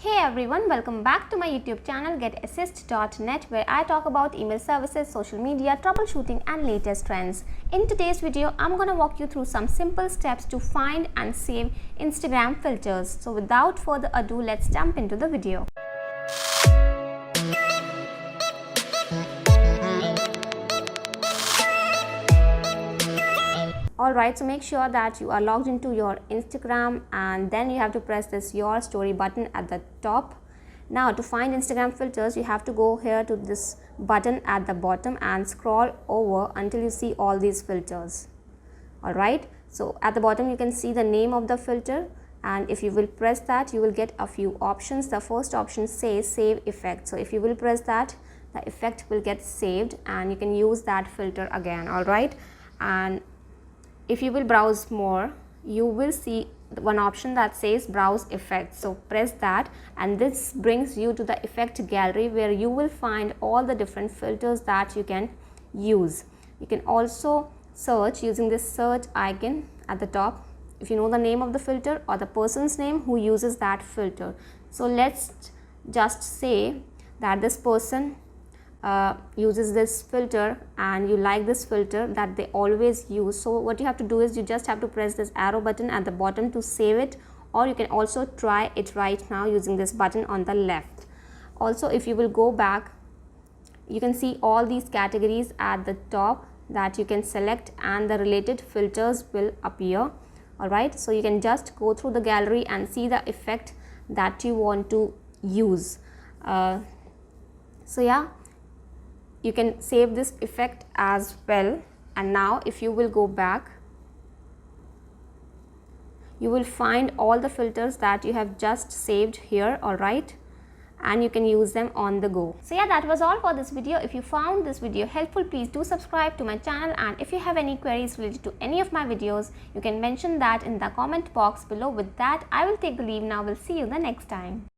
Hey everyone, welcome back to my YouTube channel getassist.net, where I talk about email services, social media, troubleshooting and latest trends. In today's video, I'm going to walk you through some simple steps to find and save Instagram filters. So without further ado, let's jump into the video. Alright, so make sure that you are logged into your Instagram, and then you have to press this Your Story button at the top. Now to find Instagram filters, you have to go here to this button at the bottom and scroll over until you see all these filters. Alright, so at the bottom you can see the name of the filter, and if you will press that, you will get a few options. The first option says Save Effect. So if you will press that, the effect will get saved and you can use that filter again. Alright, and if you will browse more, you will see one option that says Browse Effects. So press that and this brings you to the effect gallery, where you will find all the different filters that you can use. You can also search using this search icon at the top if you know the name of the filter or the person's name who uses that filter. So let's just say that this person uses this filter and you like this filter that they always use. So what you have to do is you just have to press this arrow button at the bottom to save it, or you can also try it right now using this button on the left. Also, if you will go back, you can see all these categories at the top that you can select and the related filters will appear. Alright, so you can just go through the gallery and see the effect that you want to use. So yeah, you can save this effect as well. And now if you will go back, you will find all the filters that you have just saved here. Alright, and you can use them on the go. So yeah, that was all for this video. If you found this video helpful, please do subscribe to my channel, and if you have any queries related to any of my videos, you can mention that in the comment box below. With that, I will take the leave now. We'll see you the next time.